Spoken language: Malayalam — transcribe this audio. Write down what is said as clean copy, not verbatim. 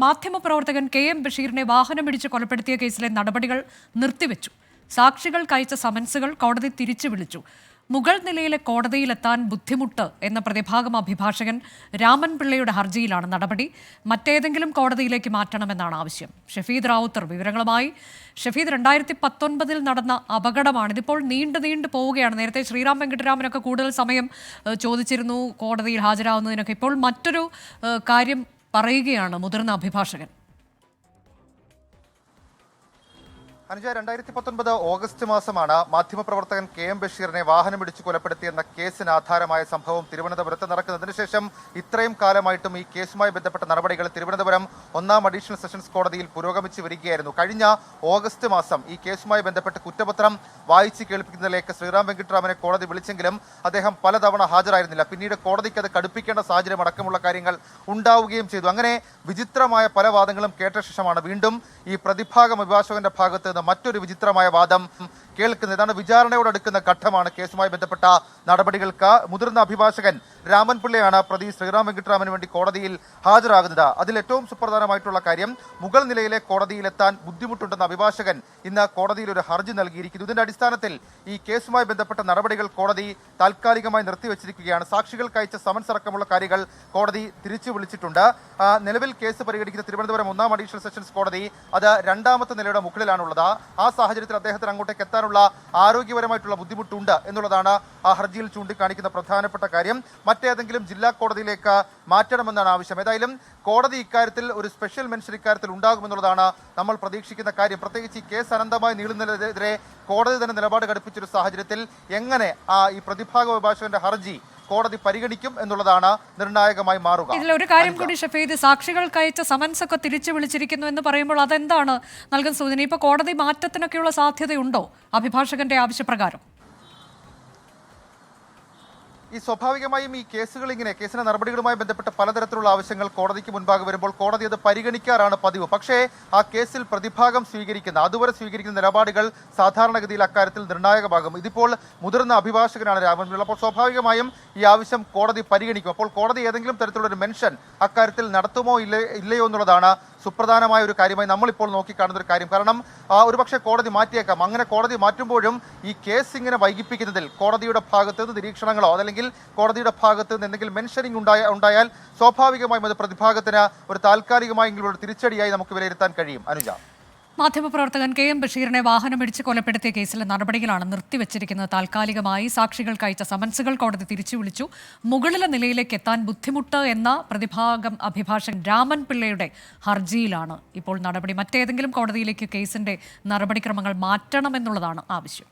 മാധ്യമപ്രവർത്തകൻ KM ബഷീറിനെ വാഹനമിടിച്ച് കൊലപ്പെടുത്തിയ കേസിലെ നടപടികൾ നിർത്തിവെച്ചു. സാക്ഷികൾക്ക് അയച്ച സമൻസുകൾ കോടതി തിരിച്ചു വിളിച്ചു. മുകൾ നിലയിലെ കോടതിയിലെത്താൻ ബുദ്ധിമുട്ട് എന്ന പ്രതിഭാഗം അഭിഭാഷകൻ രാമൻ പിള്ളയുടെ ഹർജിയിലാണ് നടപടി. മറ്റേതെങ്കിലും കോടതിയിലേക്ക് മാറ്റണമെന്നാണ് ആവശ്യം. ഷഫീദ് റാവുത്തർ വിവരങ്ങളുമായി. ഷഫീദ്, 2019 നടന്ന അപകടമാണ്. ഇതിപ്പോൾ നീണ്ടു പോവുകയാണ്. നേരത്തെ ശ്രീറാം വെങ്കിട്ടരാമനൊക്കെ കൂടുതൽ സമയം ചോദിച്ചിരുന്നു കോടതിയിൽ ഹാജരാകുന്നതിനൊക്കെ. ഇപ്പോൾ മറ്റൊരു കാര്യം പറയുകയാണ് മുതിർന്ന അഭിഭാഷകൻ. അനുജ, 2019 ഓഗസ്റ്റ് മാസമാണ് മാധ്യമപ്രവർത്തകൻ KM ബഷീറിനെ വാഹനമിടിച്ച് കൊലപ്പെടുത്തിയെന്ന കേസിന് ആധാരമായ സംഭവം തിരുവനന്തപുരത്ത് നടക്കുന്നതിന് ശേഷം ഇത്രയും കാലമായിട്ടും ഈ കേസുമായി ബന്ധപ്പെട്ട നടപടികൾ തിരുവനന്തപുരം 1ാം അഡീഷണൽ സെഷൻസ് കോടതിയിൽ പുരോഗമിച്ചു വരികയായിരുന്നു. കഴിഞ്ഞ ഓഗസ്റ്റ് മാസം ഈ കേസുമായി ബന്ധപ്പെട്ട് കുറ്റപത്രം വായിച്ച് കേൾപ്പിക്കുന്നതിലേക്ക് ശ്രീറാം വെങ്കിട്ടരാമനെ കോടതി വിളിച്ചെങ്കിലും അദ്ദേഹം പലതവണ ഹാജരായിരുന്നില്ല. പിന്നീട് കോടതിക്ക് അത് കടുപ്പിക്കേണ്ട സാഹചര്യം അടക്കമുള്ള കാര്യങ്ങൾ ഉണ്ടാവുകയും ചെയ്തു. അങ്ങനെ വിചിത്രമായ പല വാദങ്ങളും കേട്ട ശേഷമാണ് വീണ്ടും ഈ പ്രതിഭാഗം അഭിഭാഷകന്റെ ഭാഗത്ത് മറ്റൊരു വിചിത്രമായ വാദം കേൾക്കുന്നത്. ഇതാണ് വിചാരണയോടടുക്കുന്ന ഘട്ടമാണ് കേസുമായി ബന്ധപ്പെട്ട നടപടികൾക്ക്. മുതിർന്ന അഭിഭാഷകൻ രാമൻ പിള്ളയാണ് പ്രതി ശ്രീറാം വെങ്കിട്ടരാമന് വേണ്ടി കോടതിയിൽ ഹാജരാകുന്നത്. അതിൽ ഏറ്റവും സുപ്രധാനമായിട്ടുള്ള കാര്യം, മുകൾ നിലയിലെ കോടതിയിലെത്താൻ ബുദ്ധിമുട്ടുണ്ടെന്ന അഭിഭാഷകൻ ഇന്ന് കോടതിയിൽ ഒരു ഹർജി നൽകിയിരിക്കുന്നു. ഇതിന്റെ അടിസ്ഥാനത്തിൽ ഈ കേസുമായി ബന്ധപ്പെട്ട നടപടികൾ കോടതി താൽക്കാലികമായി നിർത്തിവെച്ചിരിക്കുകയാണ്. സാക്ഷികൾക്ക് അയച്ച സമൻസ് അടക്കമുള്ള കാര്യങ്ങൾ കോടതി തിരിച്ചു വിളിച്ചിട്ടുണ്ട്. നിലവിൽ കേസ് പരിഗണിക്കുന്ന തിരുവനന്തപുരം 1ാം അഡീഷണൽ സെഷൻസ് കോടതി അത് 2ാമത്തെ നിലയുടെ മുകളിലാണുള്ളത്. ആ സാഹചര്യത്തിൽ അദ്ദേഹത്തിന് അങ്ങോട്ടേക്ക് എത്താനുള്ള ആരോഗ്യപരമായിട്ടുള്ള ബുദ്ധിമുട്ടുണ്ട് എന്നുള്ളതാണ് ആ ഹർജിയിൽ ചൂണ്ടിക്കാണിക്കുന്ന പ്രധാനപ്പെട്ട കാര്യം. മറ്റേതെങ്കിലും ജില്ലാ കോടതിയിലേക്ക് മാറ്റണമെന്നാണ് ആവശ്യം. ഏതായാലും കോടതി ഇക്കാര്യത്തിൽ ഒരു സ്പെഷ്യൽ മെൻഷൻ ഇക്കാര്യത്തിൽ ഉണ്ടാകുമെന്നുള്ളതാണ് നമ്മൾ പ്രതീക്ഷിക്കുന്ന കാര്യം. പ്രത്യേകിച്ച് ഈ കേസ് അനന്തമായി നീളുന്നതിനെതിരെ കോടതി തന്നെ നിലപാട് ഘടിപ്പിച്ചൊരു സാഹചര്യത്തിൽ എങ്ങനെ ഈ പ്രതിഭാഗ അഭിഭാഷകന്റെ ഹർജി കോടതി പരിഗണിക്കും എന്നുള്ളതാണ് നിർണായകമായി മാറുക. ഇതിലൊരു കാര്യം കൂടി ഷഫീദ്, സാക്ഷികൾക്ക് അയച്ച സമൻസ് ഒക്കെ തിരിച്ചു വിളിച്ചിരിക്കുന്നു എന്ന് പറയുമ്പോൾ അതെന്താണ് നൽകുന്ന സൂചന? ഇപ്പൊ കോടതി മാറ്റത്തിനൊക്കെയുള്ള സാധ്യതയുണ്ടോ അഭിഭാഷകന്റെ ആവശ്യപ്രകാരം? ഈ സ്വാഭാവികമായും ഈ കേസിന്റെ നടപടികളുമായി ബന്ധപ്പെട്ട് പലതരത്തിലുള്ള ആവശ്യങ്ങൾ കോടതിക്ക് മുൻപാകെ വരുമ്പോൾ കോടതി അത് പരിഗണിക്കാറാണ് പതിവ്. പക്ഷേ ആ കേസിൽ പ്രതിഭാഗം അതുവരെ സ്വീകരിക്കുന്ന നിലപാടുകൾ സാധാരണഗതിയിൽ അക്കാര്യത്തിൽ നിർണായകമാകും. ഇതിപ്പോൾ മുതിർന്ന അഭിഭാഷകനാണ് രാമൻ പിള്ള. അപ്പോൾ സ്വാഭാവികമായും ഈ ആവശ്യം കോടതി പരിഗണിക്കും. അപ്പോൾ കോടതി ഏതെങ്കിലും തരത്തിലുള്ള ഒരു മെൻഷൻ അക്കാര്യത്തിൽ നടത്തുമോ ഇല്ലയോ എന്നുള്ളതാണ് സുപ്രധാനമായ ഒരു കാര്യമായി നമ്മളിപ്പോൾ നോക്കിക്കാണുന്ന ഒരു കാര്യം. കാരണം ഒരുപക്ഷെ കോടതി മാറ്റിയേക്കാം. അങ്ങനെ കോടതി മാറ്റുമ്പോഴും ഈ കേസ് ഇങ്ങനെ വൈകിപ്പിക്കുന്നതിൽ കോടതിയുടെ ഭാഗത്ത് നിന്ന് നിരീക്ഷണങ്ങളോ അതല്ലെങ്കിൽ കോടതിയുടെ ഭാഗത്ത് നിന്ന് എന്തെങ്കിലും മെൻഷനിങ് ഉണ്ടായാൽ സ്വാഭാവികമായും അത് പ്രതിഭാഗത്തിന് ഒരു താൽക്കാലികമായെങ്കിലും ഒരു തിരിച്ചടിയായി നമുക്ക് വിലയിരുത്താൻ കഴിയും. അനുജ, മാധ്യമപ്രവർത്തകൻ KM ബഷീറിനെ വാഹനമിടിച്ച് കൊലപ്പെടുത്തിയ കേസിലെ നടപടികളാണ് നിർത്തിവെച്ചിരിക്കുന്നത്. താൽക്കാലികമായി സാക്ഷികൾക്ക് അയച്ച സമൻസുകൾ കോടതി തിരിച്ചു വിളിച്ചു. മുകളിലെ നിലയിലേക്ക് എത്താൻ ബുദ്ധിമുട്ട് എന്ന പ്രതിഭാഗം അഭിഭാഷകൻ രാമൻ പിള്ളയുടെ ഹർജിയിലാണ് ഇപ്പോൾ നടപടി. മറ്റേതെങ്കിലും കോടതിയിലേക്ക് കേസിന്റെ നടപടിക്രമങ്ങൾ മാറ്റണമെന്നുള്ളതാണ് ആവശ്യം.